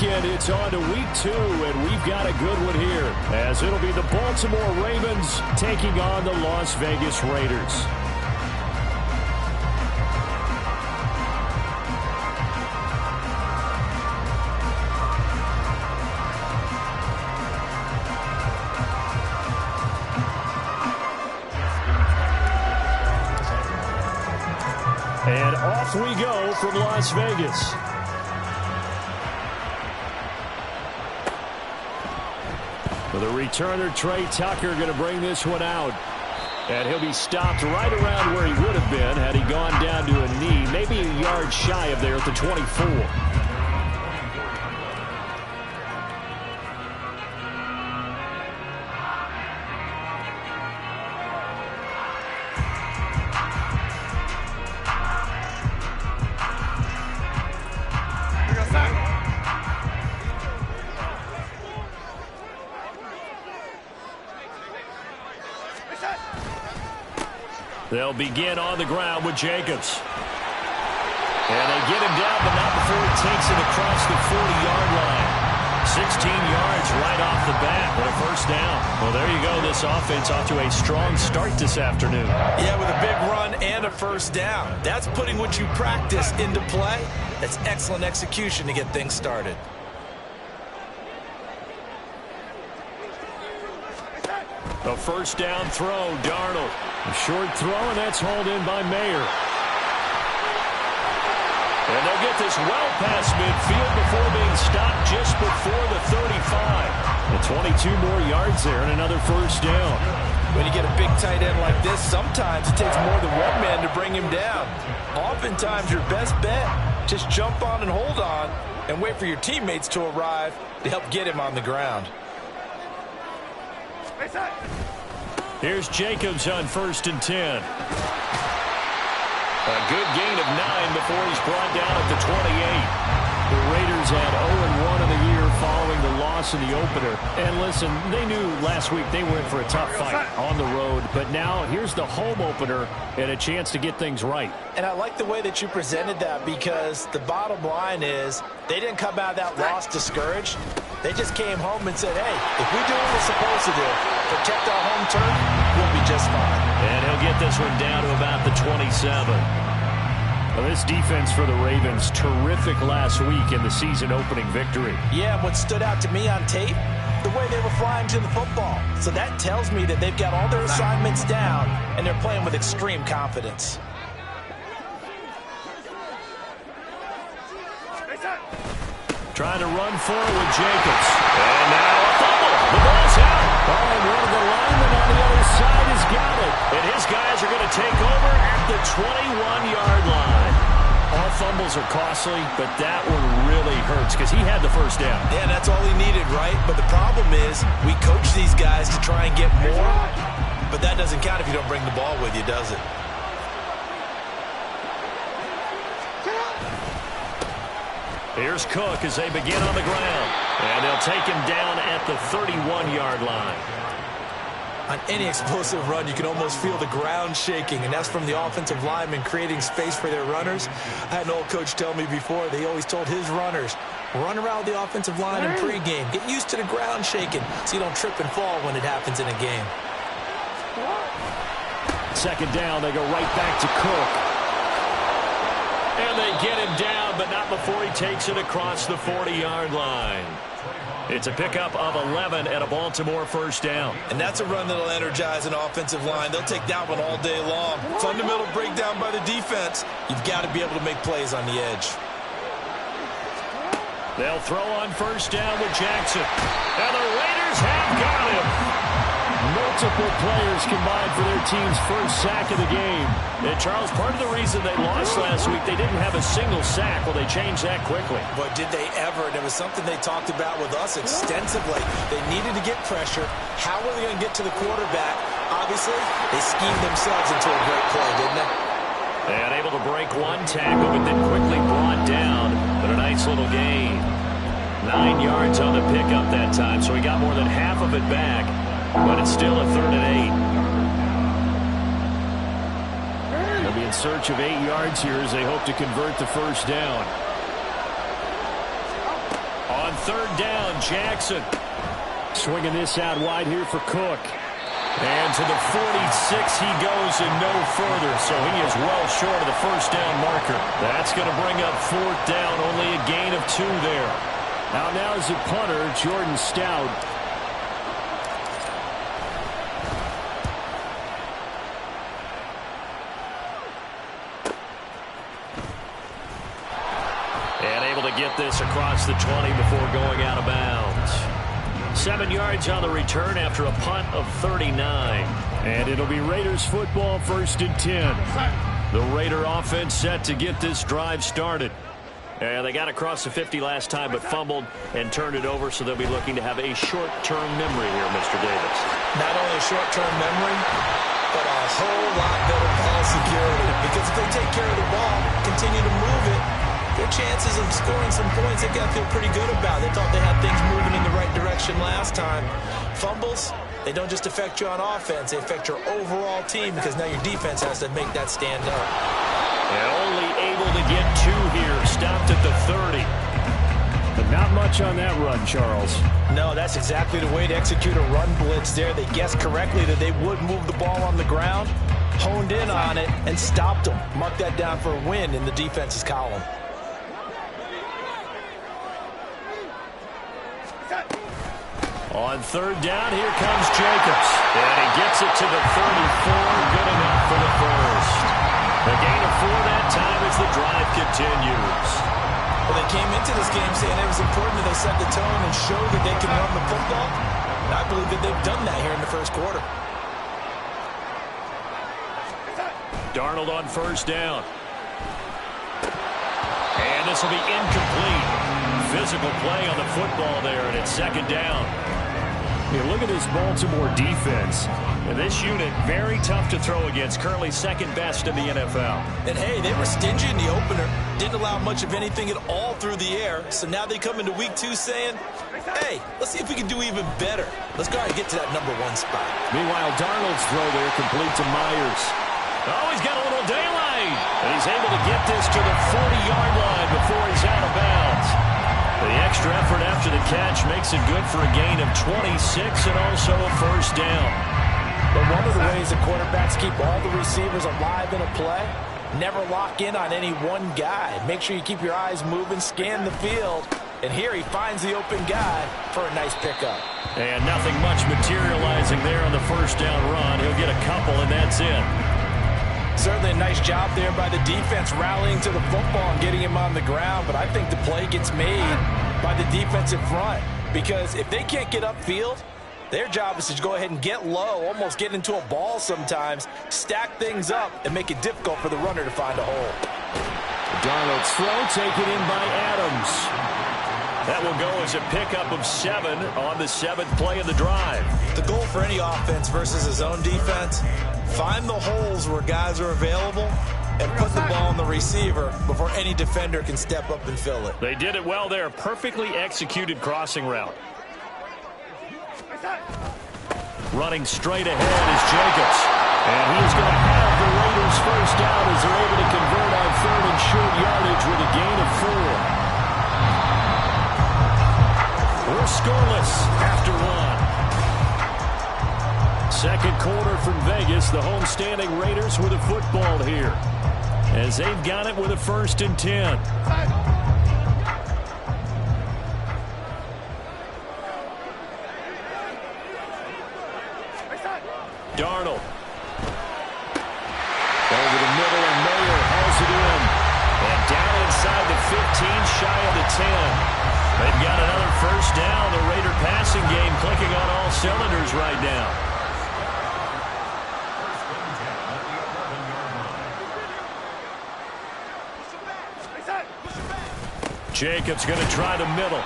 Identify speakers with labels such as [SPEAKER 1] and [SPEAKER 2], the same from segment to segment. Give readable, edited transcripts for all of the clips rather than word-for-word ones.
[SPEAKER 1] weekend, it's on to week 2, and we've got a good one here, as it'll be the Baltimore Ravens taking on the Las Vegas Raiders. And off we go from Las Vegas. For the returner, Trey Tucker going to bring this one out. And he'll be stopped right around where he would have been had he gone down to a knee, maybe a yard shy of there at the 24. They'll begin on the ground with Jacobs. And they get him down, but not before he takes it across the 40-yard line. 16 yards right off the bat, but a first down. Well, there you go. This offense off to a strong start this afternoon.
[SPEAKER 2] Yeah, with a big run and a first down. That's putting what you practice into play. That's excellent execution to get things started.
[SPEAKER 1] A first down throw, Darnold. A short throw, and that's hauled in by Mayer. And they'll get this well past midfield before being stopped just before the 35. And 22 more yards there and another first down.
[SPEAKER 2] When you get a big tight end like this, sometimes it takes more than one man to bring him down. Oftentimes, your best bet, just jump on and hold on and wait for your teammates to arrive to help get him on the ground.
[SPEAKER 1] Here's Jacobs on 1st and 10. A good gain of 9 before he's brought down at the 28. The Raiders had 0-1 in the year following the loss in the opener. And listen, they knew last week they were in for a tough fight on the road. But now here's the home opener and a chance to get things right.
[SPEAKER 2] And I like the way that you presented that, because the bottom line is they didn't come out of that loss discouraged. They just came home and said, hey, if we do what we're supposed to do, protect our home turf, we'll be just fine.
[SPEAKER 1] And he'll get this one down to about the 27. Well, this defense for the Ravens, terrific last week in the season-opening victory.
[SPEAKER 2] Yeah, and what stood out to me on tape, the way they were flying to the football. So that tells me that they've got all their assignments down, and they're playing with extreme confidence.
[SPEAKER 1] Trying to run forward with Jacobs. And now a fumble. The ball's out. Oh, and one of the linemen on the other side has got it. And his guys are going to take over at the 21-yard line. All fumbles are costly, but that one really hurts because he had the first down.
[SPEAKER 2] Yeah, that's all he needed, right? But the problem is we coach these guys to try and get more, but that doesn't count if you don't bring the ball with you, does it?
[SPEAKER 1] Here's Cook as they begin on the ground. And they'll take him down at the 31-yard line.
[SPEAKER 2] On any explosive run, you can almost feel the ground shaking, and that's from the offensive linemen creating space for their runners. I had an old coach tell me before, they always told his runners, run around the offensive line in pregame. Get used to the ground shaking so you don't trip and fall when it happens in a game.
[SPEAKER 1] Second down, they go right back to Cook. And they get him down, but not before he takes it across the 40-yard line. It's a pickup of 11 at a Baltimore first down.
[SPEAKER 2] And that's a run that'll energize an offensive line. They'll take that one all day long. Fundamental breakdown by the defense. You've got to be able to make plays on the edge.
[SPEAKER 1] They'll throw on first down with Jackson. And the Raiders have got him. Multiple players combined for their team's first sack of the game. And Charles, part of the reason they lost last week, they didn't have a single sack. Well, they changed that quickly.
[SPEAKER 2] But did they ever? And it was something they talked about with us extensively. They needed to get pressure. How were they going to get to the quarterback? Obviously, they schemed themselves into a great play, didn't they?
[SPEAKER 1] And able to break one tackle, but then quickly brought down. But a nice little gain. 9 yards on the pickup that time, so he got more than half of it back. But it's still a 3rd and 8. They'll be in search of 8 yards here as they hope to convert the first down. On third down, Jackson. Swinging this out wide here for Cook. And to the 46 he goes and no further. So he is well short of the first down marker. That's going to bring up fourth down. Only a gain of 2 there. Now is the punter, Jordan Stout. And able to get this across the 20 before going out of bounds. 7 yards on the return after a punt of 39. And it'll be Raiders football, 1st and 10. The Raider offense set to get this drive started. And they got across the 50 last time but fumbled and turned it over, so they'll be looking to have a short-term memory here, Mr. Davis.
[SPEAKER 2] Not only a short-term memory, but a whole lot better ball security. Because if they take care of the ball, continue to move it, their chances of scoring some points, they got to feel pretty good about. They thought they had things moving in the right direction last time. Fumbles, they don't just affect you on offense, they affect your overall team because now your defense has to make that stand up.
[SPEAKER 1] And only able to get 2 here, stopped at the 30. But not much on that run, Charles.
[SPEAKER 2] No, that's exactly the way to execute a run blitz there. They guessed correctly that they would move the ball on the ground, honed in on it, and stopped them. Mark that down for a win in the defense's column.
[SPEAKER 1] On third down, here comes Jacobs. And he gets it to the 34. Good enough for the first. The gain of 4 that time as the drive continues.
[SPEAKER 2] Well, they came into this game saying it was important that they set the tone and show that they can run the football. And I believe that they've done that here in the first quarter.
[SPEAKER 1] Darnold on first down. And this will be incomplete. Physical play on the football there, and it's second down. You look at this Baltimore defense. And this unit, very tough to throw against. Currently second best in the NFL.
[SPEAKER 2] And, hey, they were stingy in the opener. Didn't allow much of anything at all through the air. So now they come into week 2 saying, hey, let's see if we can do even better. Let's go ahead and get to that number 1 spot.
[SPEAKER 1] Meanwhile, Darnold's throw there complete to Myers. Oh, he's got a little daylight. And he's able to get this to the 40-yard line before he's out of bounds. The extra effort after the catch makes it good for a gain of 26 and also a first down.
[SPEAKER 2] But one of the ways the quarterbacks keep all the receivers alive in a play, never lock in on any one guy. Make sure you keep your eyes moving, scan the field. And here he finds the open guy for a nice pickup.
[SPEAKER 1] And nothing much materializing there on the first down run. He'll get a couple, and that's it.
[SPEAKER 2] Certainly a nice job there by the defense rallying to the football and getting him on the ground. But I think the play gets made by the defensive front. Because if they can't get upfield, their job is to go ahead and get low, almost get into a ball sometimes, stack things up, and make it difficult for the runner to find a hole.
[SPEAKER 1] Darnold's throw taken in by Adams. That will go as a pickup of 7 on the 7th play of the drive.
[SPEAKER 2] The goal for any offense versus his own defense, find the holes where guys are available and put the ball on the receiver before any defender can step up and fill it.
[SPEAKER 1] They did it well there. Perfectly executed crossing route. Running straight ahead is Jacobs. And he's going to have the Raiders first down as they're able to convert on 3rd and short yardage with a gain of 4. We're scoreless after 1. Second quarter from Vegas. The homestanding Raiders with a football here, as they've got it with a 1st and 10. Darnold. Over the middle, and Mayer hauls it in. And down inside the 15, shy of the 10. They've got another first down. The Raider passing game clicking on all cylinders right now. Jacobs going to try the middle.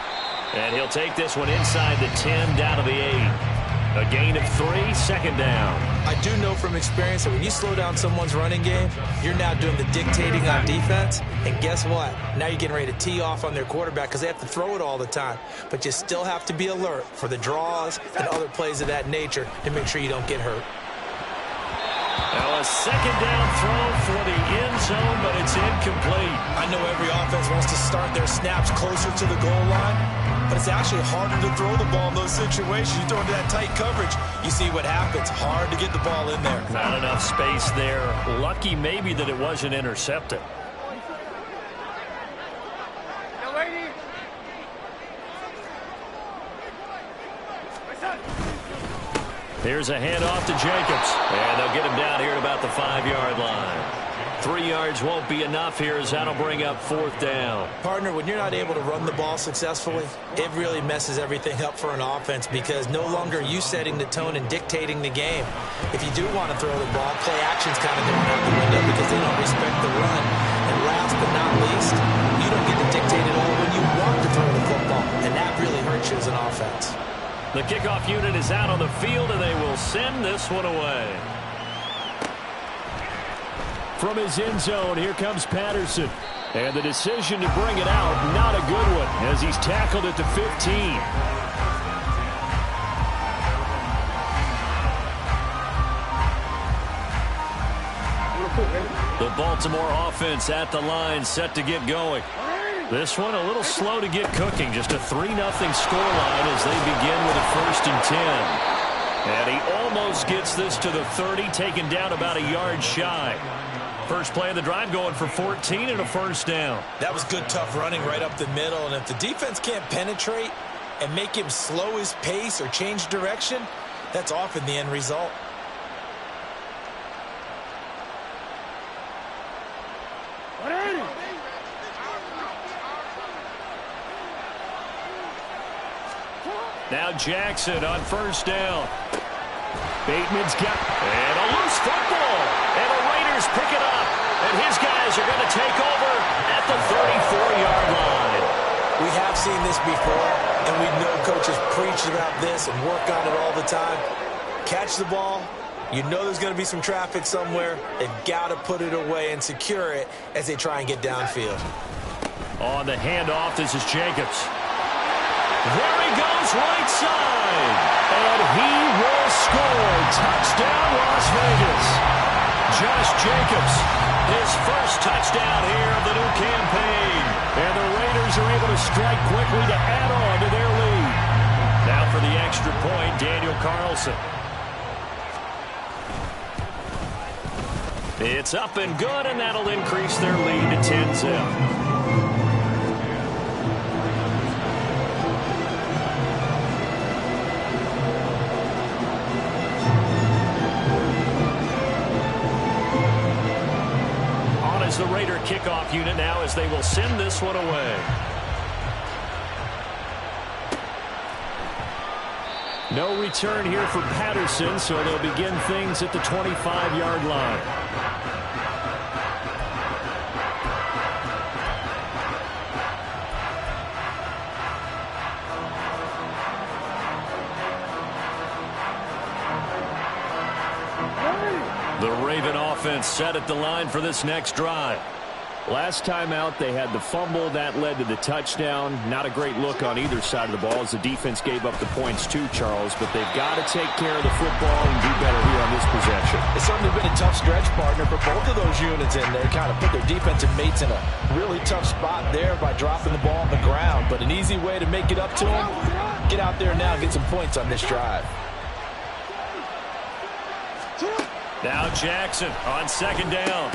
[SPEAKER 1] And he'll take this one inside the 10, down to the 8. A gain of 3, second down.
[SPEAKER 2] I do know from experience that when you slow down someone's running game, you're now doing the dictating on defense. And guess what? Now you're getting ready to tee off on their quarterback because they have to throw it all the time. But you still have to be alert for the draws and other plays of that nature to make sure you don't get hurt.
[SPEAKER 1] Now a second down throw for the end zone, but it's incomplete.
[SPEAKER 2] I know every offense wants to start their snaps closer to the goal line. it's actually harder to throw the ball in those situations. You throw into that tight coverage, you see what happens. Hard to get the ball in there.
[SPEAKER 1] Not enough space there. Lucky maybe that it wasn't intercepted. Here's a handoff to Jacobs. And they'll get him down here at about the 5-yard line. 3 yards won't be enough here as that'll bring up 4th down.
[SPEAKER 2] Partner, when you're not able to run the ball successfully, it really messes everything up for an offense because no longer are you setting the tone and dictating the game. If you do want to throw the ball, play action's kind of going out the window because they don't respect the run. And last but not least, you don't get to dictate it all when you want to throw the football, and that really hurts you as an offense.
[SPEAKER 1] The kickoff unit is out on the field, and they will send this one away. From his end zone, here comes Patterson. And the decision to bring it out, not a good one, as he's tackled at the 15. The Baltimore offense at the line, set to get going. This one a little slow to get cooking. Just a 3-0 scoreline as they begin with a 1st and 10. And he almost gets this to the 30, taken down about a yard shy. First play of the drive going for 14 and a 1st down.
[SPEAKER 2] That was good, tough running right up the middle. And if the defense can't penetrate and make him slow his pace or change direction, that's often the end result.
[SPEAKER 1] Now Jackson on 1st down. Bateman's got and a loose football. And the Raiders pick it up. And his guys are going to take over at the 34-yard line.
[SPEAKER 2] We have seen this before, and we know coaches preach about this and work on it all the time. Catch the ball. You know there's going to be some traffic somewhere. They've got to put it away and secure it as they try and get downfield.
[SPEAKER 1] On the handoff, this is Jacobs. There he goes, right side. And he will score. Touchdown, Las Vegas. Josh Jacobs, his first touchdown here of the new campaign. And the Raiders are able to strike quickly to add on to their lead. Now for the extra point, Daniel Carlson. It's up and good, and that'll increase their lead to 10-0. The Raider kickoff unit now as they will send this one away. No return here for Patterson, so they'll begin things at the 25-yard line. The Raven offense set at the line for this next drive. Last time out, they had the fumble. That led to the touchdown. Not a great look on either side of the ball as the defense gave up the points too, Charles. But they've got to take care of the football and do better here on this possession.
[SPEAKER 2] It's certainly been a tough stretch, partner, for both of those units in there. Kind of put their defensive mates in a really tough spot there by dropping the ball on the ground. But an easy way to make it up to them, get out there now and get some points on this drive.
[SPEAKER 1] Now Jackson on 2nd down.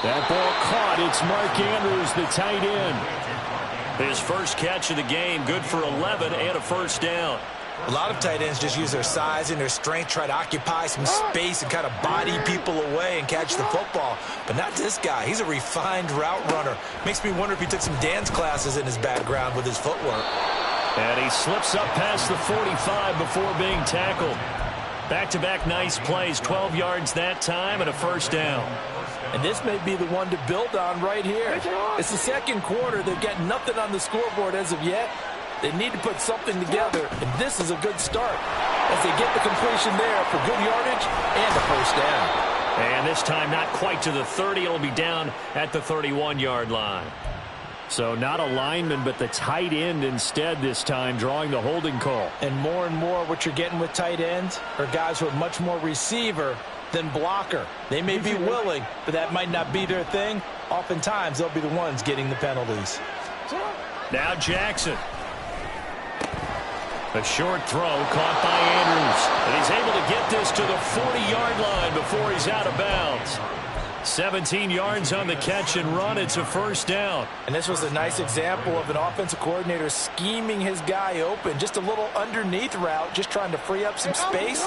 [SPEAKER 1] That ball caught. It's Mark Andrews, the tight end. His first catch of the game, good for 11 and a 1st down.
[SPEAKER 2] A lot of tight ends just use their size and their strength, try to occupy some space and kind of body people away and catch the football. But not this guy. He's a refined route runner. Makes me wonder if he took some dance classes in his background with his footwork.
[SPEAKER 1] And he slips up past the 45 before being tackled. Back-to-back nice plays, 12 yards that time and a 1st down.
[SPEAKER 2] And this may be the one to build on right here. It's the 2nd quarter. They've got nothing on the scoreboard as of yet. They need to put something together, and this is a good start as they get the completion there for good yardage and a 1st down.
[SPEAKER 1] And this time not quite to the 30. It'll be down at the 31-yard line. So not a lineman, but the tight end instead this time, drawing the holding call.
[SPEAKER 2] And more what you're getting with tight ends are guys who are much more receiver than blocker. They may be willing, but that might not be their thing. Oftentimes, they'll be the ones getting the penalties.
[SPEAKER 1] Now Jackson. A short throw caught by Andrews. And he's able to get this to the 40-yard line before he's out of bounds. 17 yards on the catch and run. It's a first down.
[SPEAKER 2] And this was a nice example of an offensive coordinator scheming his guy open. Just a little underneath route, just trying to free up some space.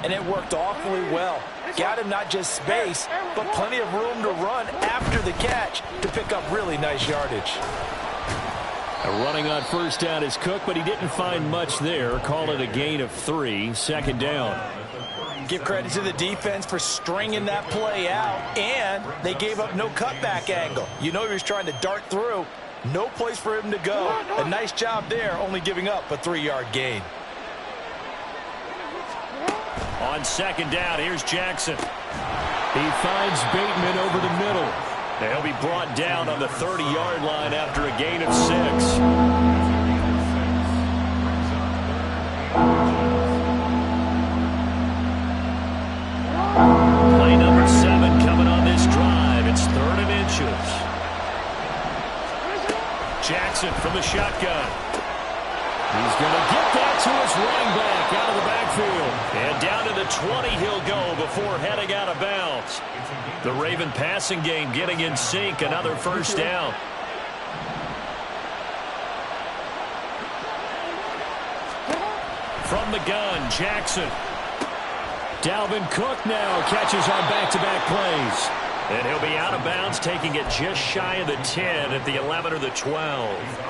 [SPEAKER 2] And it worked awfully well. Got him not just space, but plenty of room to run after the catch to pick up really nice yardage.
[SPEAKER 1] Running on first down is Cook, but he didn't find much there. Call it a gain of 3, second down.
[SPEAKER 2] Give credit to the defense for stringing that play out, and they gave up no cutback angle. You know he was trying to dart through. No place for him to go. A nice job there, only giving up a 3-yard gain.
[SPEAKER 1] On second down, here's Jackson. He finds Bateman over the middle. He'll be brought down on the 30-yard line after a gain of 6. Play number 7 coming on this drive. It's 3rd and inches. Jackson from the shotgun. He's going to get that to his running back out of the backfield. And down to the 20 he'll go before heading out of bounds. The Raven passing game getting in sync. Another first down. From the gun, Jackson. Dalvin Cook now catches on back-to-back plays. And he'll be out of bounds, taking it just shy of the 10 at the 11 or the 12.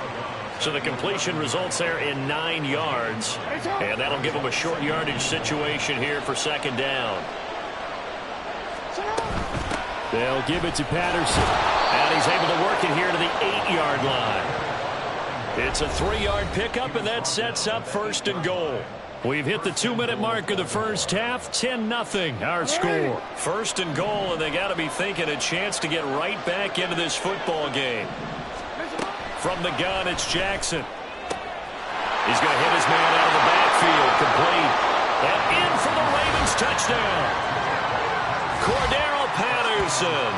[SPEAKER 1] So the completion results there in 9 yards. And that'll give him a short yardage situation here for second down. They'll give it to Patterson. And he's able to work it here to the 8-yard line. It's a 3-yard pickup, and that sets up first and goal. We've hit the 2-minute mark of the first half. 10-0 our score. First and goal, and they got to be thinking a chance to get right back into this football game. From the gun, it's Jackson. He's going to hit his man out of the backfield. Complete. And in for the Ravens touchdown. Cordero Patterson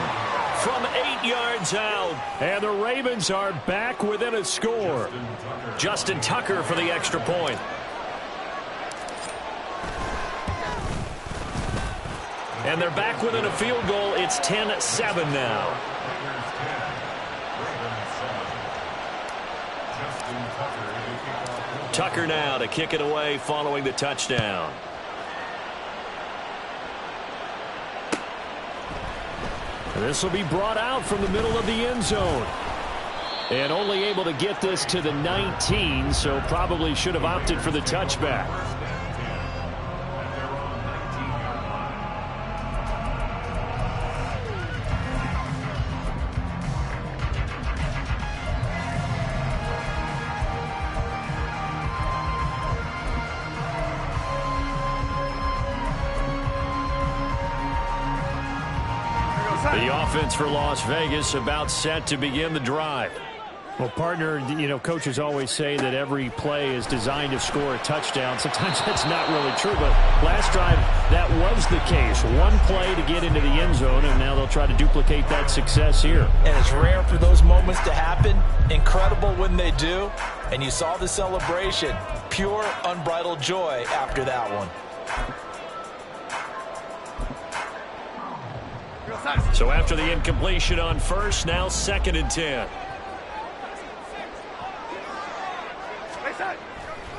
[SPEAKER 1] from 8 yards out. And the Ravens are back within a score. Justin Tucker for the extra point. And they're back within a field goal. It's 10-7 now. Tucker now to kick it away following the touchdown. This will be brought out from the middle of the end zone. And only able to get this to the 19, so probably should have opted for the touchback. The offense for Las Vegas about set to begin the drive.
[SPEAKER 3] Well, partner, you know, coaches always say that every play is designed to score a touchdown. Sometimes that's not really true, but last drive, that was the case. One play to get into the end zone, and now they'll try to duplicate that success here.
[SPEAKER 2] And it's rare for those moments to happen. Incredible when they do. And you saw the celebration. Pure, unbridled joy after that one.
[SPEAKER 1] So after the incompletion on first, now 2nd and 10.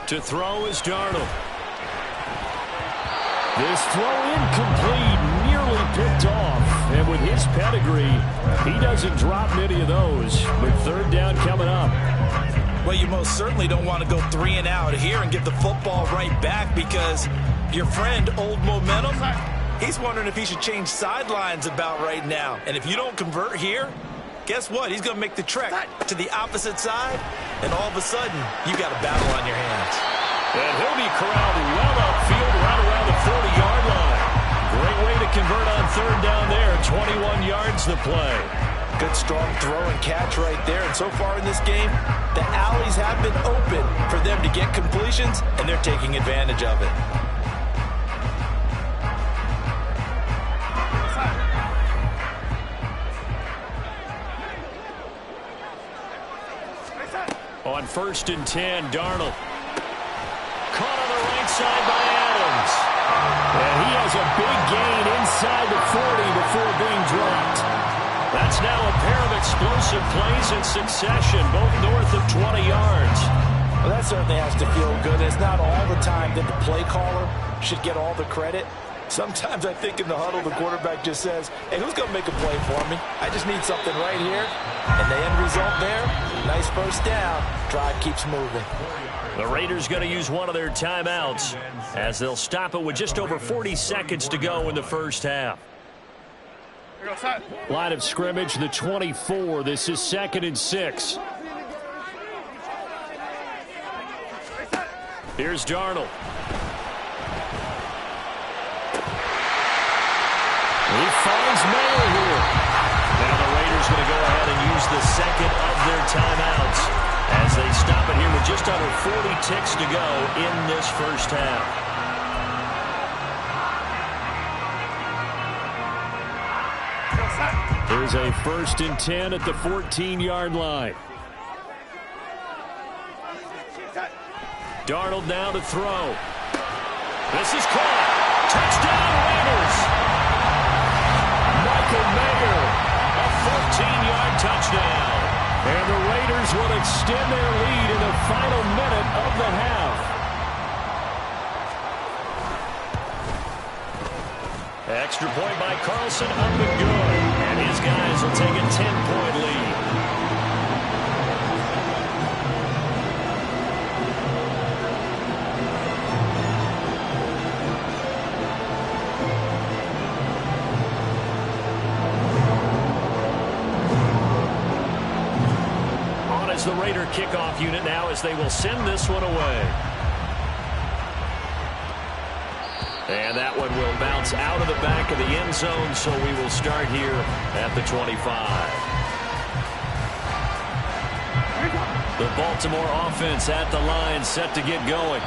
[SPEAKER 1] To throw is Darnold. This throw incomplete, nearly picked off. And with his pedigree, he doesn't drop many of those. But 3rd down coming up.
[SPEAKER 2] Well, you most certainly don't want to go 3 and out here and get the football right back, because your friend, Old Momentum, he's wondering if he should change sidelines about right now. And if you don't convert here, guess what? He's going to make the trek to the opposite side, and all of a sudden, you got a battle on your hands.
[SPEAKER 1] And he'll be corralled well upfield right around the 40-yard line. Great way to convert on 3rd down there. 21 yards to play.
[SPEAKER 2] Good strong throw and catch right there. And so far in this game, the alleys have been open for them to get completions, and they're taking advantage of it.
[SPEAKER 1] On 1st and 10, Darnold. caught on the right side by Adams.
[SPEAKER 3] And he has a big gain inside the 40 before being dropped.
[SPEAKER 1] That's now a pair of explosive plays in succession, both north of 20 yards.
[SPEAKER 2] Well, that certainly has to feel good. It's not all the time that the play caller should get all the credit. Sometimes I think in the huddle, the quarterback just says, hey, who's going to make a play for me? I just need something right here. And the end result there, nice first down. Drive keeps moving.
[SPEAKER 1] The Raiders going to use one of their timeouts as they'll stop it with just over 40 seconds to go in the first half.
[SPEAKER 3] Line of scrimmage, the 24. This is 2nd and 6.
[SPEAKER 1] Here's Darnold.
[SPEAKER 3] He finds Mayer here.
[SPEAKER 1] Now the Raiders going to go ahead and use the second of their timeouts as they stop it here with just under 40 ticks to go in this first half.
[SPEAKER 3] Here's a 1st and 10 at the 14-yard line.
[SPEAKER 1] Darnold now to throw. This is caught. Touchdown Raiders. Michael Mayer, a 14-yard touchdown.
[SPEAKER 3] And the Raiders will extend their lead in the final minute of the half.
[SPEAKER 1] Extra point by Carlson, up and good. And his guys will take a 10-point lead. On is the Raider kickoff unit now as they will send this one away. And that one will bounce out of the back of the end zone, so we will start here at the 25. The Baltimore offense at the line, set to get going.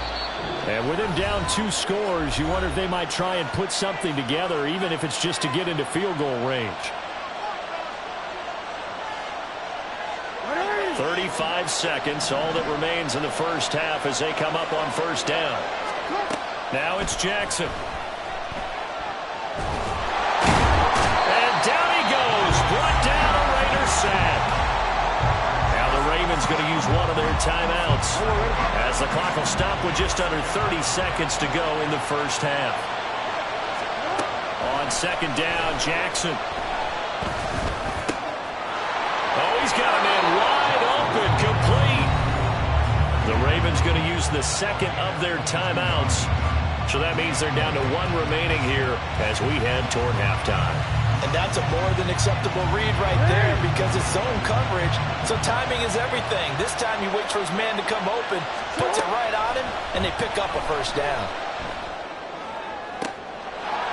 [SPEAKER 3] And with him down 2 scores, you wonder if they might try and put something together, even if it's just to get into field goal range.
[SPEAKER 1] 35 seconds, all that remains in the first half as they come up on first down. Now it's Jackson. And down he goes. Brought down a Raiders sack. Now the Ravens going to use one of their timeouts as the clock will stop with just under 30 seconds to go in the first half. On second down, Jackson. Oh, he's got a man wide open, complete. The Ravens going to use the second of their timeouts. So that means they're down to 1 remaining here as we head toward halftime.
[SPEAKER 2] And that's a more than acceptable read right there because it's zone coverage, so timing is everything. This time he waits for his man to come open, puts it right on him, and they pick up a first down.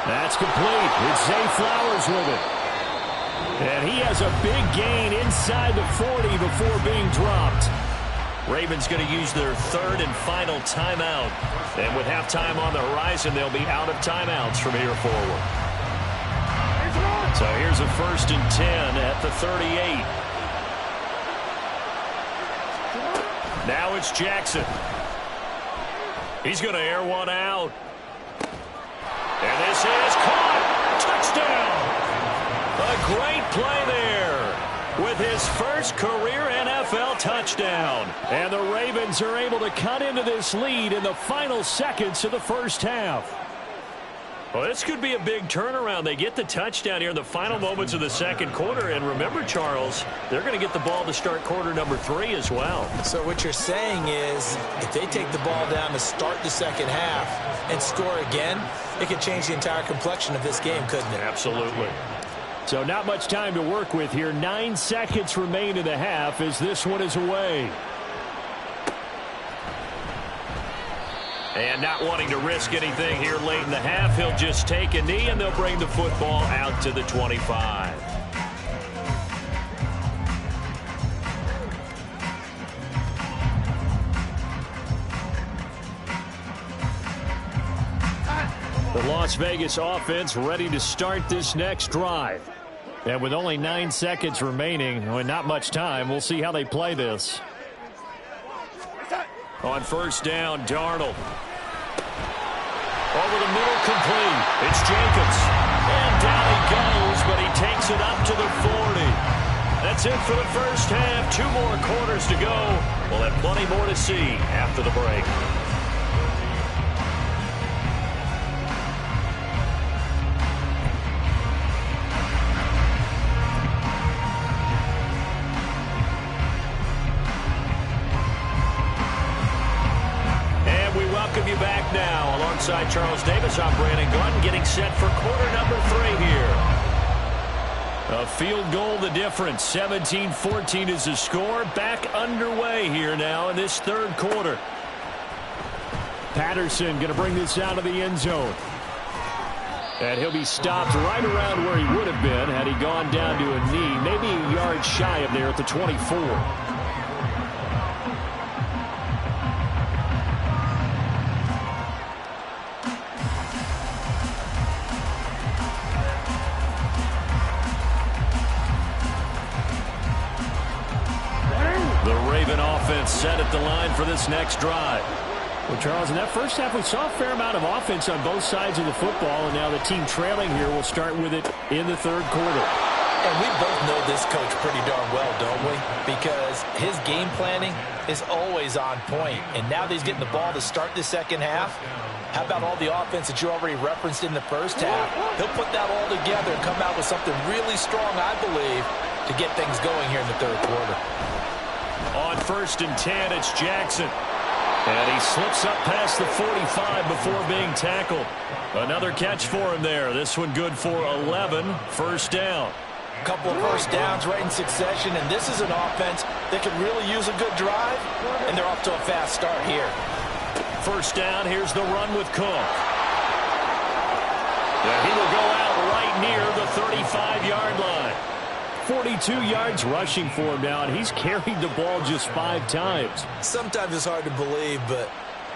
[SPEAKER 3] That's complete. It's Zay Flowers with it. And he has a big gain inside the 40 before being dropped.
[SPEAKER 1] Ravens going to use their third and final timeout. And with halftime on the horizon, they'll be out of timeouts from here forward. So here's a 1st and 10 at the 38. Now it's Jackson. He's going to air one out. And this is caught. Touchdown. A great play there with his first career NFL touchdown.
[SPEAKER 3] And the Ravens are able to cut into this lead in the final seconds of the first half.
[SPEAKER 1] Well, this could be a big turnaround. They get the touchdown here in the final moments of the second quarter. And remember, Charles, they're going to get the ball to start quarter number 3 as well.
[SPEAKER 2] So what you're saying is if they take the ball down to start the second half and score again, it could change the entire complexion of this game, couldn't it?
[SPEAKER 1] Absolutely.
[SPEAKER 3] So not much time to work with here. 9 seconds remain in the half as this one is away.
[SPEAKER 1] And not wanting to risk anything here late in the half, he'll just take a knee and they'll bring the football out to the 25.
[SPEAKER 3] The Las Vegas offense ready to start this next drive. And with only 9 seconds remaining, not much time, we'll see how they play this.
[SPEAKER 1] On first down, Darnold. Over the middle, complete. It's Jacobs. And down he goes, but he takes it up to the 40. That's it for the first half. 2 more quarters to go. We'll have plenty more to see after the break. Welcome you back now. Alongside Charles Davis, I'm Brandon Gunn, getting set for quarter number 3 here. A field goal the difference. 17-14 is the score. Back underway here now in this third quarter.
[SPEAKER 3] Patterson going to bring this out of the end zone. And he'll be stopped right around where he would have been had he gone down to a knee. Maybe a yard shy of there at the 24.
[SPEAKER 1] Set at the line for this next drive.
[SPEAKER 3] Well, Charles, in that first half, we saw a fair amount of offense on both sides of the football, and now the team trailing here will start with it in the third quarter.
[SPEAKER 2] And we both know this coach pretty darn well, don't we? Because his game planning is always on point. And now that he's getting the ball to start the second half, how about all the offense that you already referenced in the first half? He'll put that all together and come out with something really strong, I believe, to get things going here in the third quarter.
[SPEAKER 1] On first and 10, it's Jackson. And he slips up past the 45 before being tackled. Another catch for him there. This one good for 11. First down.
[SPEAKER 2] A couple of first downs right in succession, and this is an offense that could really use a good drive, and they're off to a fast start here.
[SPEAKER 1] First down, here's the run with Cook. And he will go out right near the 35-yard line.
[SPEAKER 3] 42 yards rushing for him now, and he's carried the ball just 5 times.
[SPEAKER 2] Sometimes it's hard to believe, but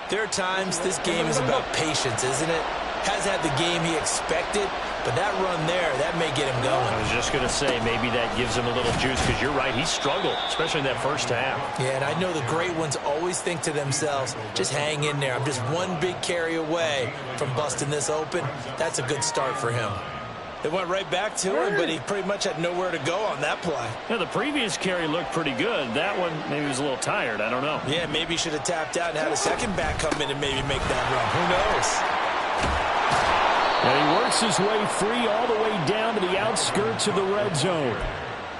[SPEAKER 2] there are times this game is about patience, isn't it? Has had the game he expected, but that run there, that may get him going.
[SPEAKER 1] I was just going to say, maybe that gives him a little juice, because you're right, he struggled, especially in that first half.
[SPEAKER 2] Yeah, and I know the great ones always think to themselves, just hang in there. I'm just one big carry away from busting this open. That's a good start for him. They went right back to him, but he pretty much had nowhere to go on that play.
[SPEAKER 1] Yeah, the previous carry looked pretty good. That one, maybe he was a little tired. I don't know.
[SPEAKER 2] Yeah, maybe he should have tapped out and had a second back come in and maybe make that run. Who knows?
[SPEAKER 3] And he works his way free all the way down to the outskirts of the red zone.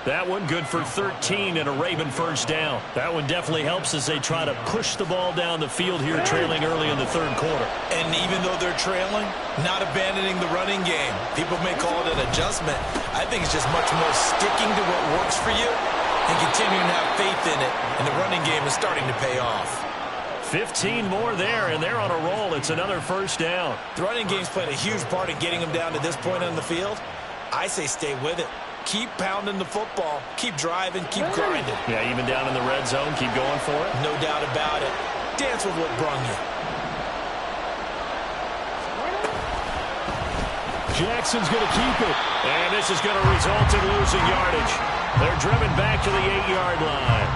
[SPEAKER 1] That one good for 13 and a Raven first down. That one definitely helps as they try to push the ball down the field here, trailing early in the third quarter.
[SPEAKER 2] And even though they're trailing, not abandoning the running game. People may call it an adjustment. I think it's just much more sticking to what works for you and continuing to have faith in it. And the running game is starting to pay off.
[SPEAKER 1] 15 more there, and they're on a roll. It's another first down.
[SPEAKER 2] The running game's played a huge part in getting them down to this point on the field. I say stay with it. Keep pounding the football. Keep driving. Keep grinding.
[SPEAKER 1] Yeah, even down in the red zone, keep going for it.
[SPEAKER 2] No doubt about it. Dance with what brung you.
[SPEAKER 3] Jackson's going to keep it.
[SPEAKER 1] And this is going to result in losing yardage. They're driven back to the 8-yard line.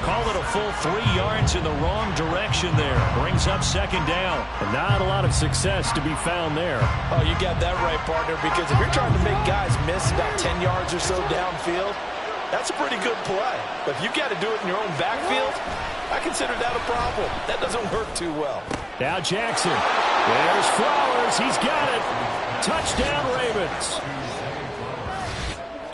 [SPEAKER 1] Call it a full 3 yards in the wrong direction there. Brings up second down.
[SPEAKER 3] And not a lot of success to be found there.
[SPEAKER 2] Oh, you got that right, partner, because if you're trying to make guys miss about 10 yards or so downfield, that's a pretty good play. But if you got to do it in your own backfield, I consider that a problem. That doesn't work too well.
[SPEAKER 3] Now Jackson. There's Flowers. He's got it. Touchdown, Ravens.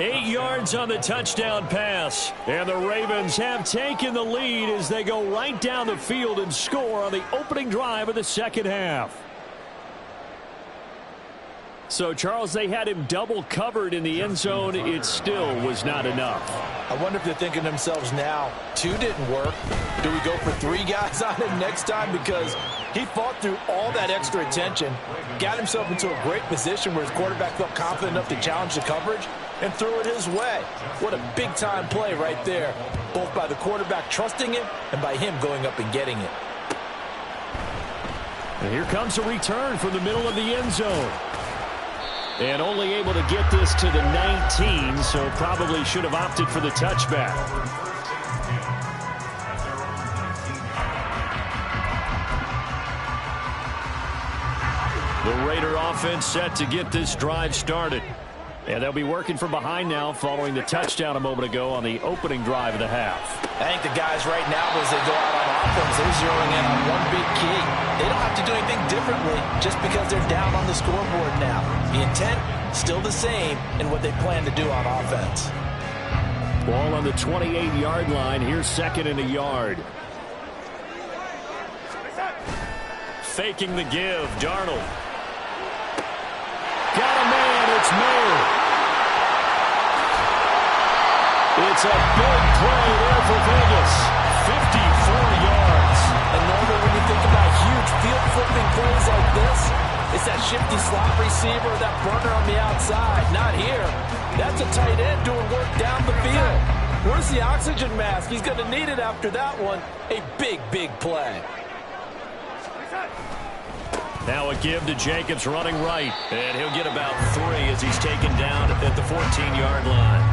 [SPEAKER 1] 8 yards on the touchdown pass. And the Ravens have taken the lead as they go right down the field and score on the opening drive of the second half.
[SPEAKER 3] So, Charles, they had him double covered in the end zone. It still was not enough.
[SPEAKER 2] I wonder if they're thinking to themselves now, 2 didn't work. Do we go for 3 guys on him next time? Because he fought through all that extra attention, got himself into a great position where his quarterback felt confident enough to challenge the coverage and threw it his way. What a big-time play right there, both by the quarterback trusting him and by him going up and getting it.
[SPEAKER 3] And here comes a return from the middle of the end zone. And only able to get this to the 19, so probably should have opted for the touchback.
[SPEAKER 1] The Raider offense set to get this drive started.
[SPEAKER 3] And they'll be working from behind now following the touchdown a moment ago on the opening drive of the half.
[SPEAKER 2] I think the guys right now, as they go out on offense, they're zeroing in on one big key. They don't have to do anything differently just because they're down on the scoreboard now. The intent, still the same in what they plan to do on offense.
[SPEAKER 3] Ball on the 28-yard line. Here's second and a yard.
[SPEAKER 1] Faking the give, Darnold.
[SPEAKER 3] Got a man, it's Mayer. It's a big play there for Vegas. 54 yards.
[SPEAKER 2] And normally when you think about huge field-flipping plays like this, it's that shifty slot receiver, that burner on the outside. Not here. That's a tight end doing work down the field. Where's the oxygen mask? He's going to need it after that one. A big, big play.
[SPEAKER 1] Now a give to Jacobs running right. And he'll get about 3 as he's taken down at the 14-yard line.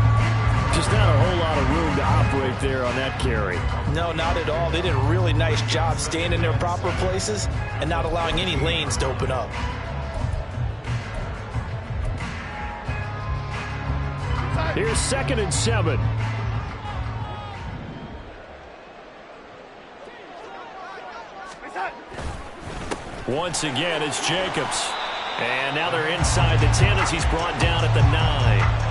[SPEAKER 3] Just not a whole lot of room to operate there on that carry.
[SPEAKER 2] No, not at all. They did a really nice job staying in their proper places and not allowing any lanes to open up.
[SPEAKER 3] Here's second and 7.
[SPEAKER 1] Once again, it's Jacobs. And now they're inside the 10 as he's brought down at the 9.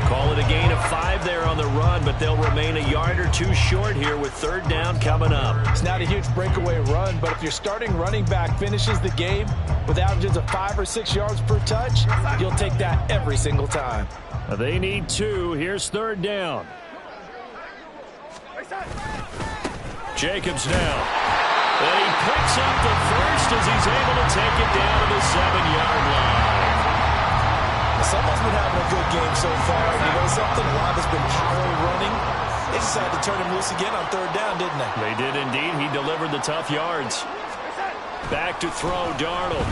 [SPEAKER 1] Call it a gain of 5 there on the run, but they'll remain a yard or 2 short here with third down coming up.
[SPEAKER 2] It's not a huge breakaway run, but if your starting running back finishes the game with averages of 5 or 6 yards per touch, you'll take that every single time.
[SPEAKER 3] They need 2. Here's third down.
[SPEAKER 1] Jacobs now. And he picks up the first as he's able to take it down to the 7-yard line.
[SPEAKER 2] Someone's been having a good game so far. You know something? A lot has been power running. They decided to turn him loose again on third down, didn't they?
[SPEAKER 1] They did indeed. He delivered the tough yards. Back to throw, Darnold.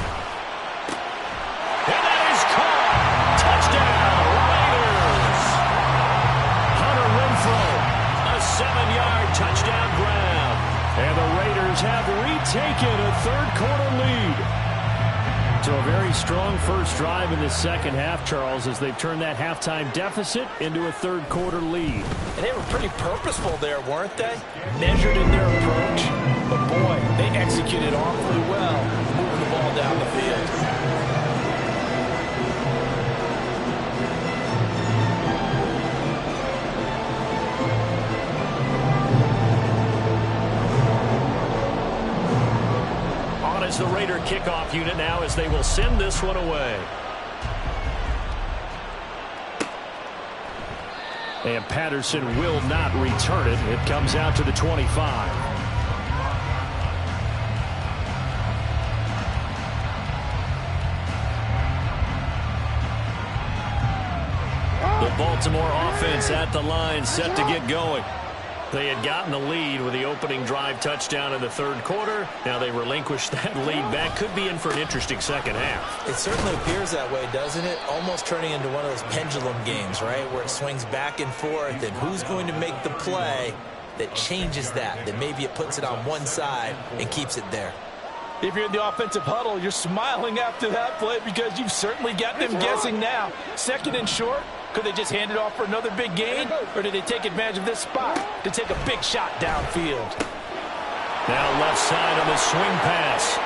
[SPEAKER 1] And that is caught. Touchdown, Raiders. Hunter Renfrow, a 7-yard touchdown grab.
[SPEAKER 3] And the Raiders have retaken a third-quarter lead. So a very strong first drive in the second half, Charles, as they've turned that halftime deficit into a third-quarter lead.
[SPEAKER 2] And they were pretty purposeful there, weren't they? Measured in their approach. But, boy, they executed awfully well, moving the ball down the field.
[SPEAKER 1] As the Raider kickoff unit now as they will send this one away.
[SPEAKER 3] And Patterson will not return it. It comes out to the 25.
[SPEAKER 1] The Baltimore offense at the line set to get going. They had gotten the lead with the opening drive touchdown in the third quarter. Now they relinquished that lead back. Could be in for an interesting second half.
[SPEAKER 2] It certainly appears that way, doesn't it? Almost turning into one of those pendulum games, right? Where it swings back and forth, and who's going to make the play that changes that maybe it puts it on one side and keeps it there. If you're in the offensive huddle, you're smiling after that play because you've certainly got them guessing now. Second and short. Could they just hand it off for another big gain? Or did they take advantage of this spot to take a big shot downfield?
[SPEAKER 1] Now left side on the swing pass.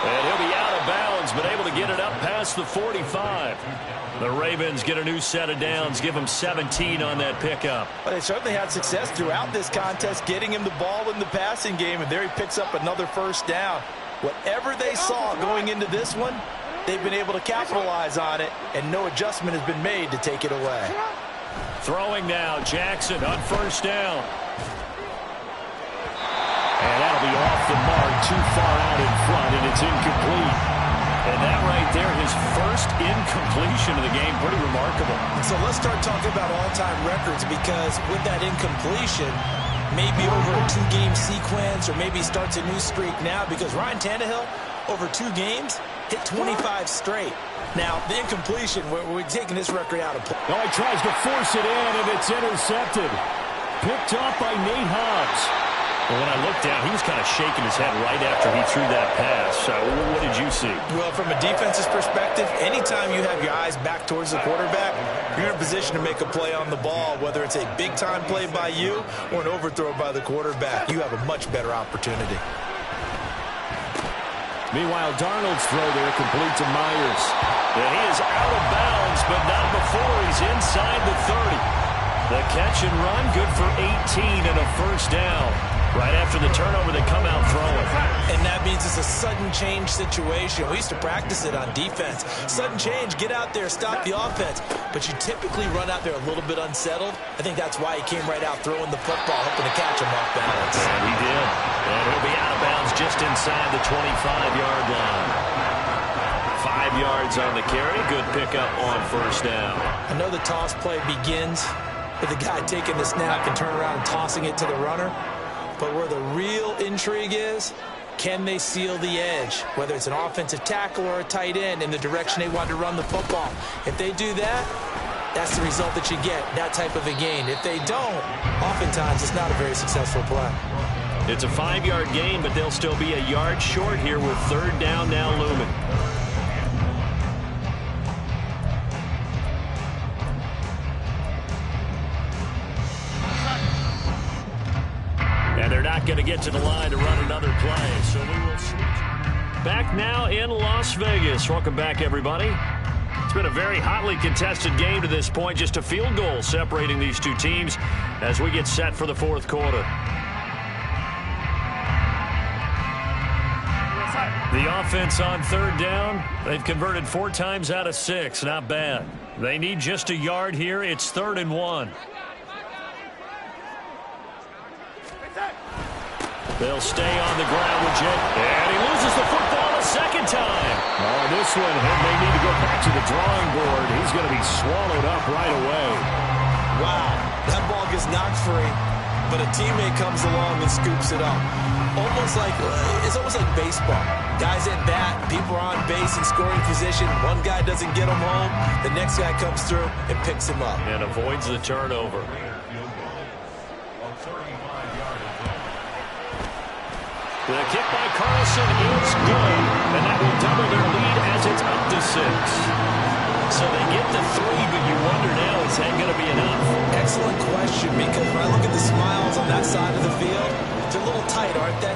[SPEAKER 1] And he'll be out of bounds, but able to get it up past the 45. The Ravens get a new set of downs, give them 17 on that pickup.
[SPEAKER 2] Well, they certainly had success throughout this contest, getting him the ball in the passing game, and there he picks up another first down. Whatever they saw going into this one, they've been able to capitalize on it, and no adjustment has been made to take it away.
[SPEAKER 1] Throwing now, Jackson on first down.
[SPEAKER 3] And that'll be off the mark, too far out in front, and it's incomplete.
[SPEAKER 1] And that right there, his first incompletion of the game, pretty remarkable.
[SPEAKER 2] So let's start talking about all-time records, because with that incompletion, maybe over a 2-game sequence, or maybe starts a new streak now, because Ryan Tannehill, over 2 games, hit 25 straight. Now, the incompletion, we're taking this record out of play.
[SPEAKER 3] Oh, he tries to force it in, and it's intercepted. Picked off by Nate Hobbs. Well, when I looked down, he was kind of shaking his head right after he threw that pass. What did you see?
[SPEAKER 2] Well, from a defense's perspective, anytime you have your eyes back towards the quarterback, you're in a position to make a play on the ball, whether it's a big-time play by you or an overthrow by the quarterback. You have a much better opportunity.
[SPEAKER 3] Meanwhile, Darnold's throw there complete to Myers. And he is out of bounds, but not before he's inside the 30. The catch and run, good for 18 and a first down. Right after the turnover, they come out throwing.
[SPEAKER 2] And that means it's a sudden change situation. We used to practice it on defense. Sudden change, get out there, stop the offense. But you typically run out there a little bit unsettled. I think that's why he came right out throwing the football, hoping to catch him off balance.
[SPEAKER 3] And he did. And he'll be out of bounds just inside the 25-yard line. 5 yards on the carry. Good pickup on first down.
[SPEAKER 2] I know the toss play begins with the guy taking the snap and turning around and tossing it to the runner. But where the real intrigue is, can they seal the edge? Whether it's an offensive tackle or a tight end in the direction they want to run the football. If they do that, that's the result that you get, that type of a gain. If they don't, oftentimes it's not a very successful play.
[SPEAKER 3] It's a 5-yard gain, but they'll still be a yard short here with third down now looming. And they're not going to get to the line to run another play, so we will switch. Back now in Las Vegas. Welcome back, everybody. It's been a very hotly contested game to this point. Just a field goal separating these two teams as we get set for the fourth quarter. The offense on third down, they've converted 4 times out of 6. Not bad. They need just a yard here. It's 3rd and 1. They'll stay on the ground with Jake. And he loses the football a second time. Oh, this one, he may need to go back to the drawing board. He's going to be swallowed up right away.
[SPEAKER 2] Wow, that ball gets knocked free, but a teammate comes along and scoops it up. It's almost like baseball. Guys at bat, people are on base in scoring position. One guy doesn't get him home. The next guy comes through and picks him up.
[SPEAKER 3] And avoids the turnover. The kick by Carlson is good, and that will double their lead as it's up to 6. So they get to 3, but you wonder now, is that going to be enough?
[SPEAKER 2] Excellent question, because when I look at the smiles on that side of the field, they're a little tight, aren't they?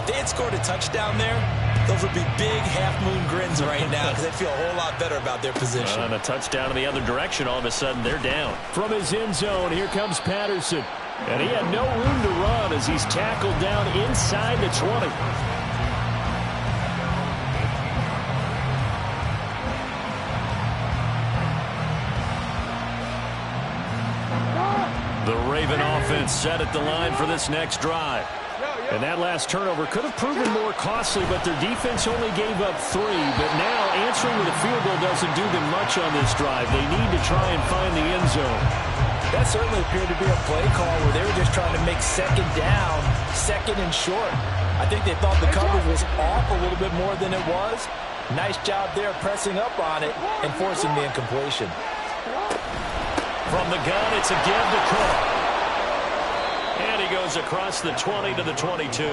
[SPEAKER 2] If they had scored a touchdown there, those would be big half-moon grins right now because they feel a whole lot better about their position.
[SPEAKER 3] And a touchdown in the other direction, all of a sudden they're down. From his end zone, here comes Patterson. And he had no room to run as he's tackled down inside the 20. The Raven offense set at the line for this next drive. And that last turnover could have proven more costly, but their defense only gave up 3. But now answering with a field goal doesn't do them much on this drive. They need to try and find the end zone.
[SPEAKER 2] That certainly appeared to be a play call where they were just trying to make second down, second and short. I think they thought the coverage was off a little bit more than it was. Nice job there pressing up on it and forcing the incompletion.
[SPEAKER 3] From the gun, it's a give to Cook. And he goes across the 20 to the 22.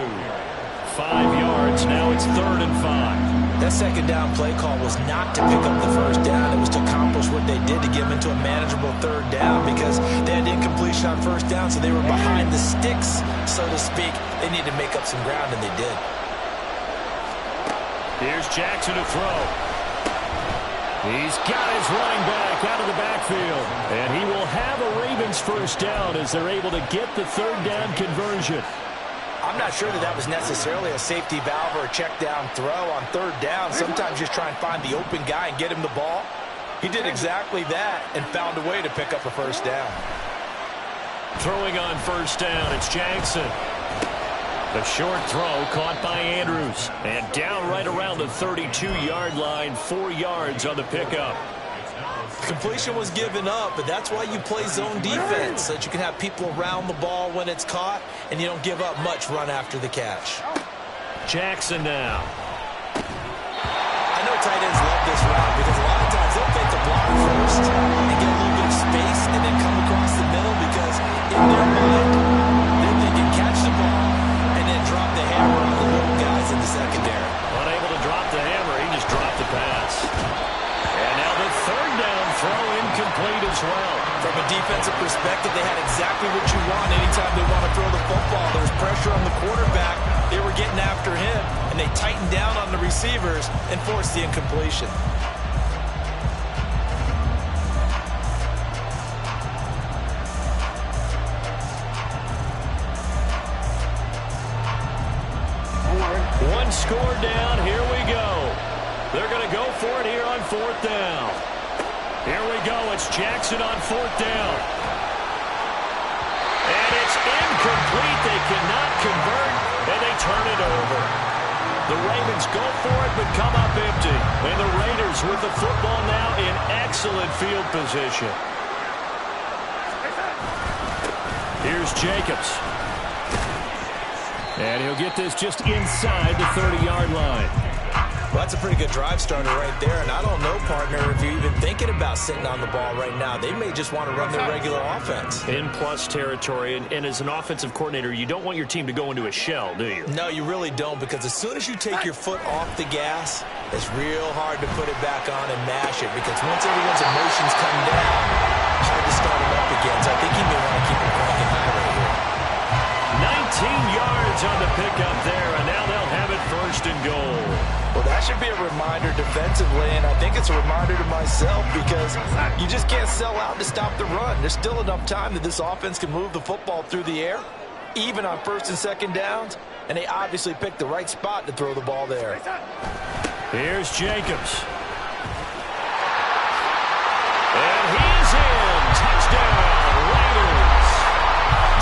[SPEAKER 3] 5 yards. Now it's 3rd and 5.
[SPEAKER 2] That second down play call was not to pick up the first down. It was to accomplish what they did to get them into a manageable 3rd down because they had incompletion on first down, so they were behind the sticks, so to speak. They needed to make up some ground, and they did.
[SPEAKER 3] Here's Jackson to throw. He's got his running back out of the backfield. And he will have a Ravens first down as they're able to get the 3rd down conversion.
[SPEAKER 2] I'm not sure that was necessarily a safety valve or a check down throw on 3rd down. Sometimes just try and find the open guy and get him the ball. He did exactly that and found a way to pick up a first down.
[SPEAKER 3] Throwing on first down, it's Jackson. The short throw caught by Andrews. And down right around the 32-yard line, 4 yards on the pickup.
[SPEAKER 2] Completion was given up, but that's why you play zone defense, so that you can have people around the ball when it's caught, and you don't give up much run after the catch.
[SPEAKER 3] Jackson now.
[SPEAKER 2] I know tight ends love this route because a lot of times they'll take the block first and get a little bit of space and then come across the middle because in their mind, they're thinking catch the ball, exactly what you want anytime they want to throw the football. There's pressure on the quarterback. They were getting after him, and they tightened down on the receivers and forced the incompletion.
[SPEAKER 1] One score down. Here we go. They're going to go for it here on 4th down. Here we go. It's Jackson on 4th down. And it's incomplete. They cannot convert, and they turn it over. The Ravens go for it, but come up empty. And the Raiders with the football now in excellent field position. Here's Jacobs. And he'll get this just inside the 30-yard line.
[SPEAKER 2] Well, that's a pretty good drive starter right there. And I don't know, partner, if you're even thinking about sitting on the ball right now. They may just want to run their regular offense.
[SPEAKER 1] In plus territory. And as an offensive coordinator, you don't want your team to go into a shell, do you?
[SPEAKER 2] No, you really don't, because as soon as you take your foot off the gas, it's real hard to put it back on and mash it, because once everyone's emotions come down, it's hard to start it up again. So I think he may want to keep it cranking high right here.
[SPEAKER 1] 19 yards on the pickup there, and now they'll have it 1st and goal.
[SPEAKER 2] Well, that should be a reminder defensively, and I think it's a reminder to myself, because you just can't sell out to stop the run. There's still enough time that this offense can move the football through the air, even on 1st and 2nd downs, and they obviously picked the right spot to throw the ball there.
[SPEAKER 1] Here's Jacobs. And he's in. Touchdown, Raiders.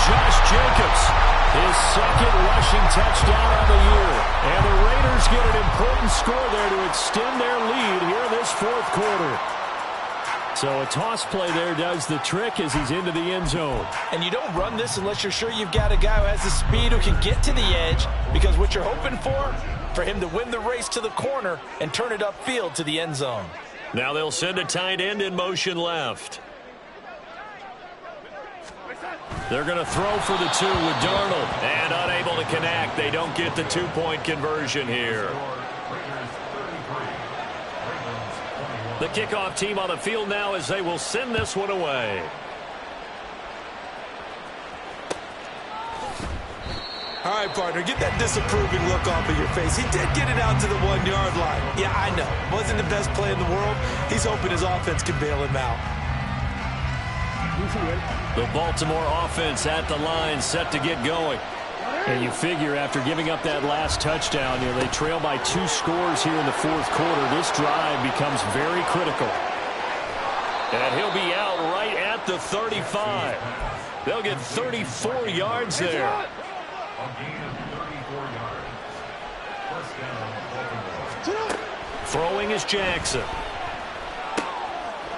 [SPEAKER 1] Josh Jacobs, his 2nd rushing touchdown of the year. And the Raiders get an important score there to extend their lead here in this 4th quarter. So a toss play there does the trick as he's into the end zone.
[SPEAKER 2] And you don't run this unless you're sure you've got a guy who has the speed who can get to the edge, because what you're hoping for him to win the race to the corner and turn it upfield to the end zone.
[SPEAKER 1] Now they'll send a tight end in motion left. They're going to throw for the 2 with Darnold. And unable to connect. They don't get the 2-point conversion here. The kickoff team on the field now as they will send this one away.
[SPEAKER 2] All right, partner, get that disapproving look off of your face. He did get it out to the 1-yard line. Yeah, I know. Wasn't the best play in the world. He's hoping his offense can bail him out.
[SPEAKER 1] The Baltimore offense at the line, set to get going.
[SPEAKER 3] And you figure after giving up that last touchdown, they trail by 2 scores here in the 4th quarter. This drive becomes very critical.
[SPEAKER 1] And he'll be out right at the 35. They'll get 34 yards there. Throwing is Jackson.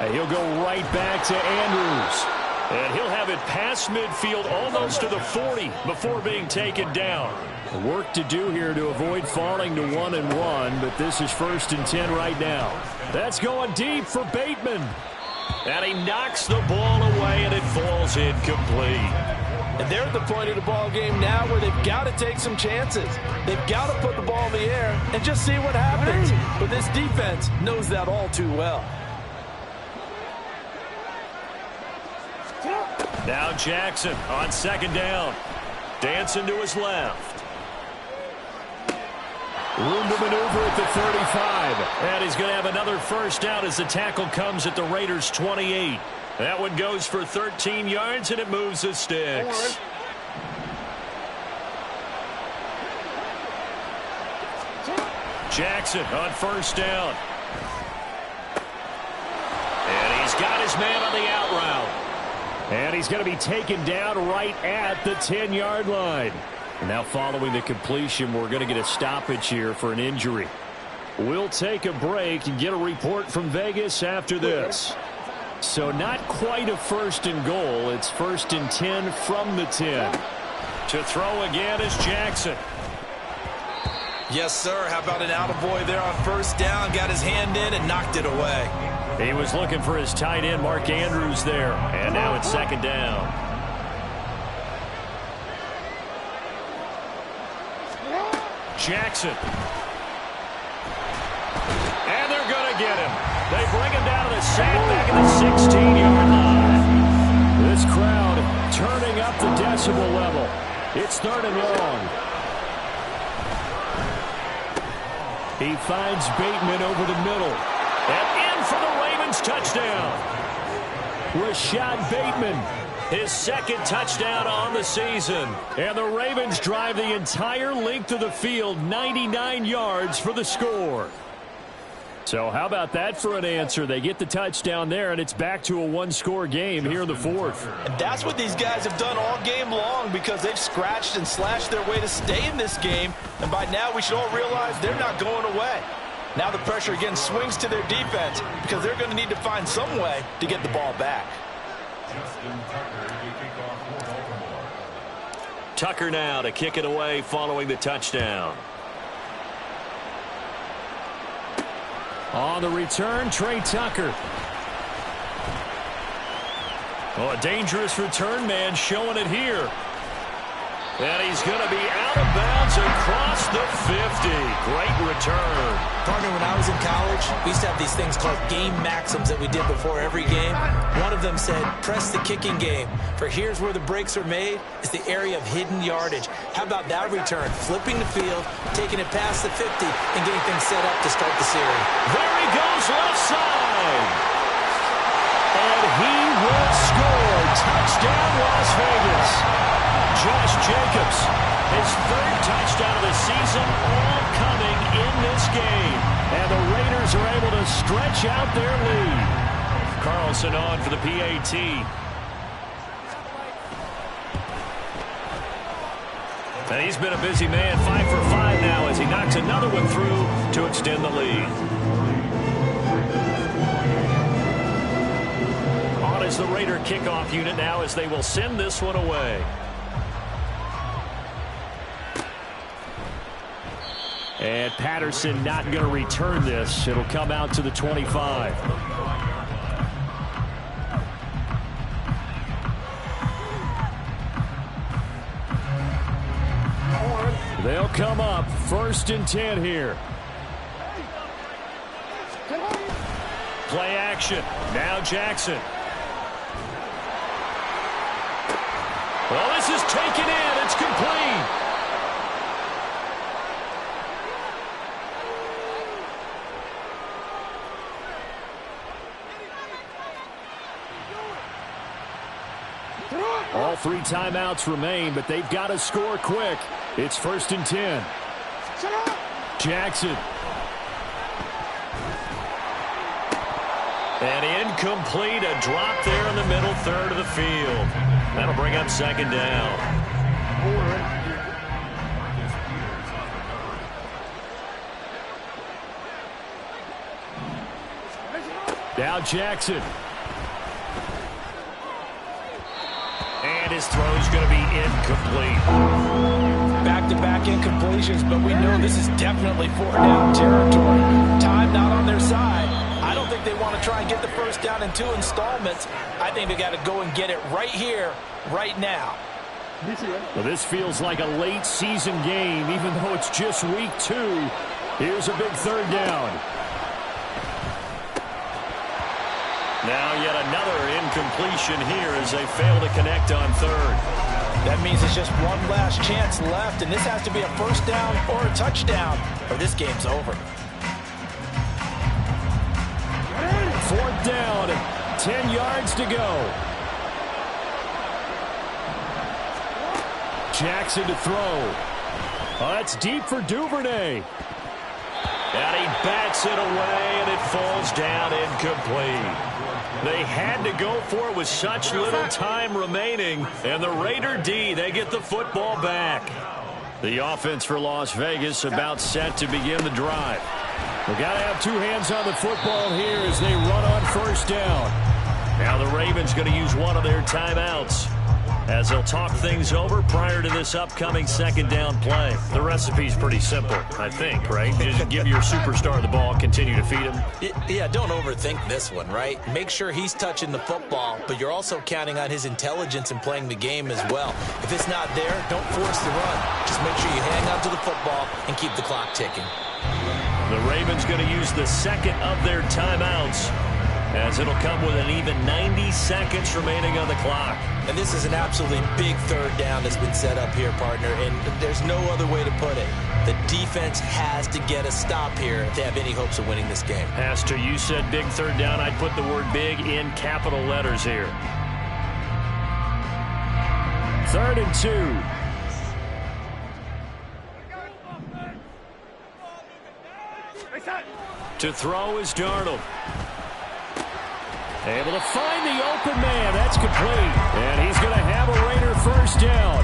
[SPEAKER 3] And he'll go right back to Andrews.
[SPEAKER 1] And he'll have it past midfield almost to the 40 before being taken down.
[SPEAKER 3] Work to do here to avoid falling to 1-1, but this is 1st and 10 right now. That's going deep for Bateman.
[SPEAKER 1] And he knocks the ball away, and it falls incomplete.
[SPEAKER 2] And they're at the point of the ball game now where they've got to take some chances. They've got to put the ball in the air and just see what happens. But this defense knows that all too well.
[SPEAKER 1] Now Jackson on 2nd down. Dancing to his left.
[SPEAKER 3] Room to maneuver at the 35.
[SPEAKER 1] And he's going to have another 1st down as the tackle comes at the Raiders' 28. That one goes for 13 yards, and it moves the sticks. Jackson on 1st down. And he's got his man on the out route.
[SPEAKER 3] And he's going to be taken down right at the 10-yard line. And now following the completion, we're going to get a stoppage here for an injury. We'll take a break and get a report from Vegas after this. So not quite a 1st and goal. It's 1st and 10 from the 10.
[SPEAKER 1] To throw again is Jackson.
[SPEAKER 2] Yes, sir. How about an attaboy there on 1st down? Got his hand in and knocked it away.
[SPEAKER 1] He was looking for his tight end, Mark Andrews, there. And now it's 2nd down. Jackson. And they're going to get him. They bring him down to the sack back at the 16-yard line.
[SPEAKER 3] This crowd turning up the decibel level. It's 3rd and long. He finds Bateman over the middle. And in for the Ravens touchdown. Rashad Bateman, his 2nd touchdown on the season. And the Ravens drive the entire length of the field, 99 yards for the score. So how about that for an answer? They get the touchdown there, and it's back to a 1-score game here in the 4th.
[SPEAKER 2] And that's what these guys have done all game long, because they've scratched and slashed their way to stay in this game. And by now we should all realize they're not going away. Now the pressure again swings to their defense, because they're going to need to find some way to get the ball back.
[SPEAKER 1] Tucker now to kick it away following the touchdown.
[SPEAKER 3] On the return, Trey Tucker. Oh, a dangerous return man showing it here. And he's going to be out of bounds across the 50. Great return.
[SPEAKER 2] Partner, when I was in college, we used to have these things called game maxims that we did before every game. One of them said, press the kicking game. For here's where the breaks are made, is the area of hidden yardage. How about that return? Flipping the field, taking it past the 50, and getting things set up to start the series.
[SPEAKER 1] There he goes, left side. And he will score. Touchdown, Las Vegas. Josh Jacobs, his 3rd touchdown of the season, all coming in this game. And the Raiders are able to stretch out their lead. Carlson on for the PAT. And he's been a busy man, 5 for 5 now as he knocks another one through to extend the lead. On is the Raider kickoff unit now as they will send this one away. And Patterson not going to return this. It'll come out to the 25. They'll come up 1st and 10 here. Play action. Now Jackson. Well, this is taken in. It's complete. All 3 timeouts remain, but they've got to score quick. It's 1st and 10. Jackson. And incomplete, a drop there in the middle 3rd of the field. That'll bring up 2nd down. Now Jackson. And his throw's going to be incomplete.
[SPEAKER 2] Back-to-back incompletions, but we know this is definitely 4th-down territory. Time not on their side. I don't think they want to try and get the 1st down in 2 installments. I think they got to go and get it right here, right now.
[SPEAKER 3] Well, this feels like a late season game, even though it's just week 2. Here's a big 3rd down. Now yet another incompletion here as they fail to connect on 3rd.
[SPEAKER 2] That means it's just one last chance left, and this has to be a 1st down or a touchdown, or this game's over.
[SPEAKER 3] 4th down, 10 yards to go. Jackson to throw. Oh, that's deep for Duvernay. And he bats it away, and it falls down incomplete. They had to go for it with such little time remaining. And the Raider D, they get the football back. The offense for Las Vegas about set to begin the drive. We've got to have 2 hands on the football here as they run on 1st down. Now the Ravens going to use one of their timeouts as they'll talk things over prior to this upcoming 2nd down play. The recipe's pretty simple, I think, right? Just give your superstar the ball, continue to feed him.
[SPEAKER 2] Yeah, don't overthink this one, right? Make sure he's touching the football, but you're also counting on his intelligence in playing the game as well. If it's not there, don't force the run. Just make sure you hang on to the football and keep the clock ticking.
[SPEAKER 1] The Ravens going to use the 2nd of their timeouts as it'll come with an even 90 seconds remaining on the clock.
[SPEAKER 2] And this is an absolutely big third down that's been set up here, partner, and there's no other way to put it. The defense has to get a stop here if they have any hopes of winning this game.
[SPEAKER 3] Pastor, you said big third down. I'd put the word big in capital letters here. 3rd and 2. To throw is Darnold. Able to find the open man. That's complete. And he's going to have a Raider first down.